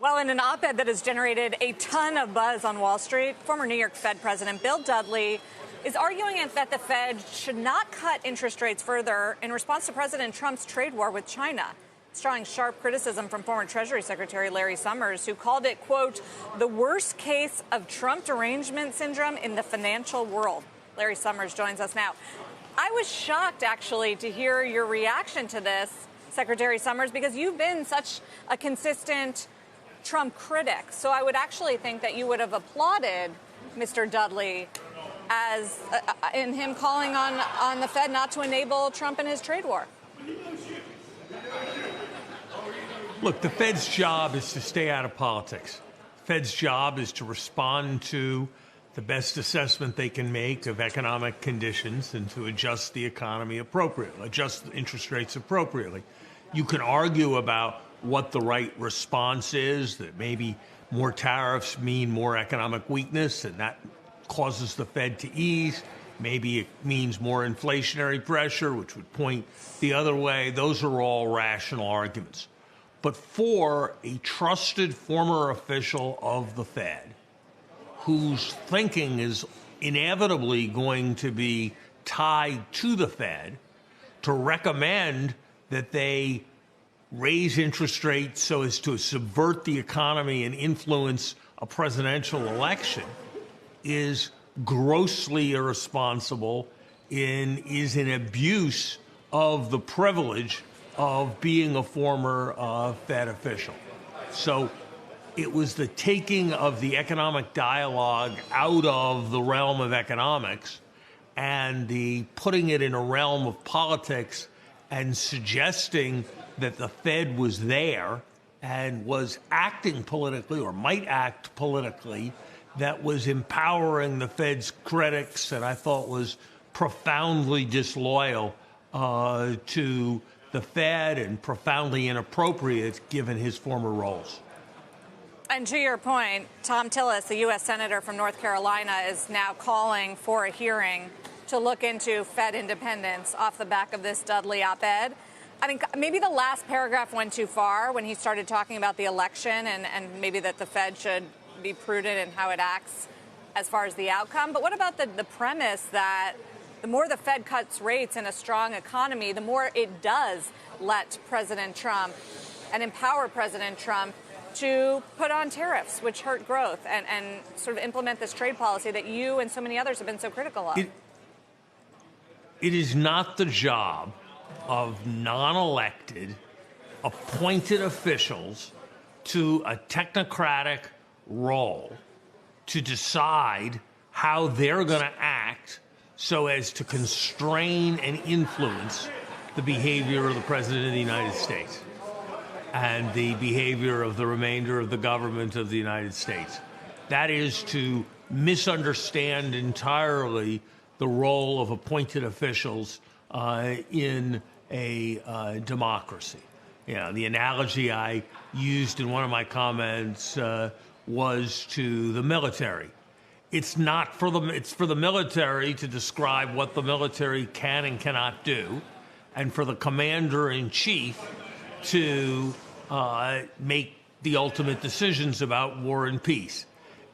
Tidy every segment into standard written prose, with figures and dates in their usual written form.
Well, in an op-ed that has generated a ton of buzz on Wall Street, former New York Fed President Bill Dudley is arguing that the Fed should not cut interest rates further in response to President Trump's trade war with China. It's drawing sharp criticism from former Treasury Secretary Larry Summers, who called it, quote, the worst case of Trump derangement syndrome in the financial world. Larry Summers joins us now. I was shocked, actually, to hear your reaction to this, Secretary Summers, because you've been such a consistent Trump critic. So I would actually think that you would have applauded Mr. Dudley as in him calling on the Fed not to enable Trump and his trade war. Look, the Fed's job is to stay out of politics. The Fed's job is to respond to the best assessment they can make of economic conditions and to adjust the economy appropriately, adjust interest rates appropriately. You can argue about what the right response is, that maybe more tariffs mean more economic weakness, and that causes the Fed to ease. Maybe it means more inflationary pressure, which would point the other way. Those are all rational arguments. But for a trusted former official of the Fed, whose thinking is inevitably going to be tied to the Fed, to recommend that they raise interest rates so as to subvert the economy and influence a presidential election is grossly irresponsible, is an abuse of the privilege of being a former Fed official. So it was the taking of the economic dialogue out of the realm of economics and the putting it in a realm of politics and suggesting that the Fed was there and was acting politically or might act politically that was empowering the Fed's critics, and I thought was profoundly disloyal to the Fed and profoundly inappropriate given his former roles. And to your point, Tom Tillis, the U.S. Senator from North Carolina, is now calling for a hearing to look into Fed independence off the back of this Dudley op-ed. I think maybe the last paragraph went too far when he started talking about the election and maybe that the Fed should be prudent in how it acts as far as the outcome. But what about the premise that the more the Fed cuts rates in a strong economy, the more it does let President Trump and empower President Trump to put on tariffs, which hurt growth, and sort of implement this trade policy that you and so many others have been so critical of? It is not the job of non-elected, appointed officials to a technocratic role to decide how they're going to act so as to constrain and influence the behavior of the President of the United States and the behavior of the remainder of the government of the United States. That is to misunderstand entirely the role of appointed officials in a democracy. You know, the analogy I used in one of my comments was to the military. It's not for it's for the military to describe what the military can and cannot do, and for the commander-in-chief to make the ultimate decisions about war and peace.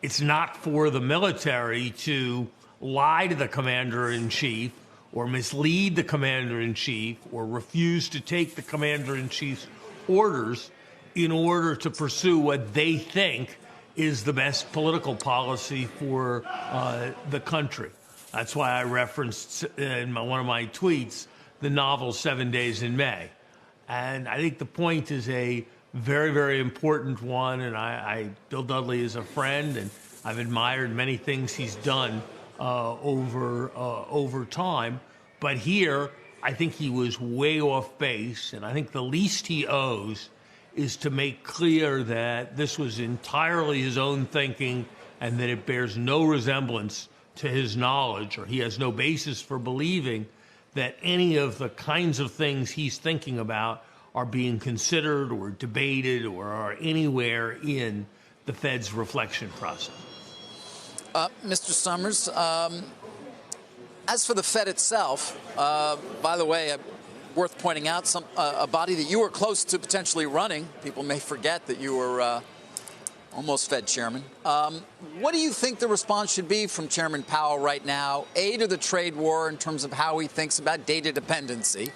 It's not for the military to lie to the commander-in-chief or mislead the commander-in-chief or refuse to take the commander-in-chief's orders in order to pursue what they think is the best political policy for the country. That's why I referenced in one of my tweets the novel 7 Days in May. And I think the point is a very, very important one. And Bill Dudley is a friend, and I've admired many things he's done over time. But here, I think he was way off base, and I think the least he owes is to make clear that this was entirely his own thinking and that it bears no resemblance to his knowledge, or he has no basis for believing that any of the kinds of things he's thinking about are being considered or debated or are anywhere in the Fed's reflection process. Mr. Summers, as for the Fed itself, by the way, worth pointing out, a body that you were close to potentially running. People may forget that you were almost Fed chairman. What do you think the response should be from Chairman Powell right now? A, to the trade war in terms of how he thinks about data dependency,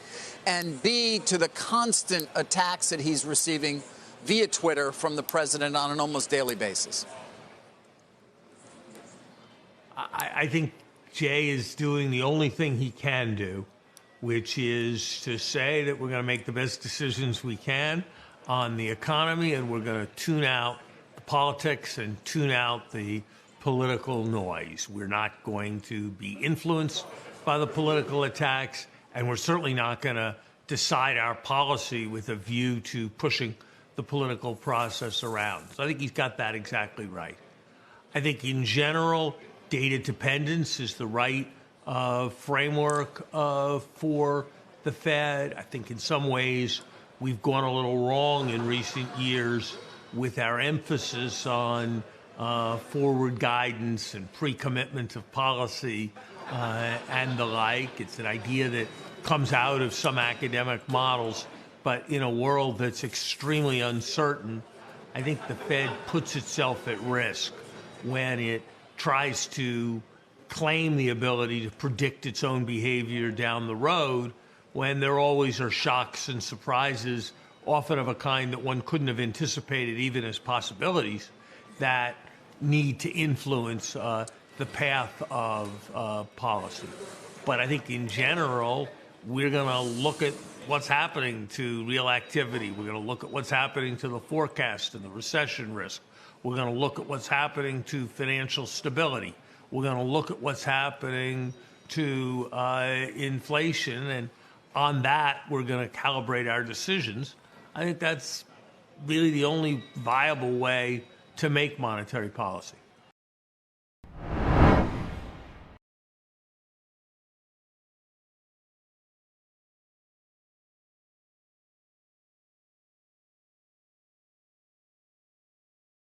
and B, to the constant attacks that he's receiving via Twitter from the president on an almost daily basis? I think Jay is doing the only thing he can do, which is to say that we're going to make the best decisions we can on the economy, and we're going to tune out the politics and tune out the political noise. We're not going to be influenced by the political attacks, and we're certainly not going to decide our policy with a view to pushing the political process around. So I think he's got that exactly right. I think in general, data dependence is the right framework for the Fed. I think in some ways we've gone a little wrong in recent years with our emphasis on forward guidance and pre-commitment of policy and the like. It's an idea that comes out of some academic models, but in a world that's extremely uncertain, I think the Fed puts itself at risk when it tries to claim the ability to predict its own behavior down the road, when there always are shocks and surprises, often of a kind that one couldn't have anticipated even as possibilities, that need to influence the path of policy. But I think in general, we're going to look at what's happening to real activity. We're going to look at what's happening to the forecast and the recession risk. We're going to look at what's happening to financial stability. We're going to look at what's happening to inflation. And on that, we're going to calibrate our decisions. I think that's really the only viable way to make monetary policy.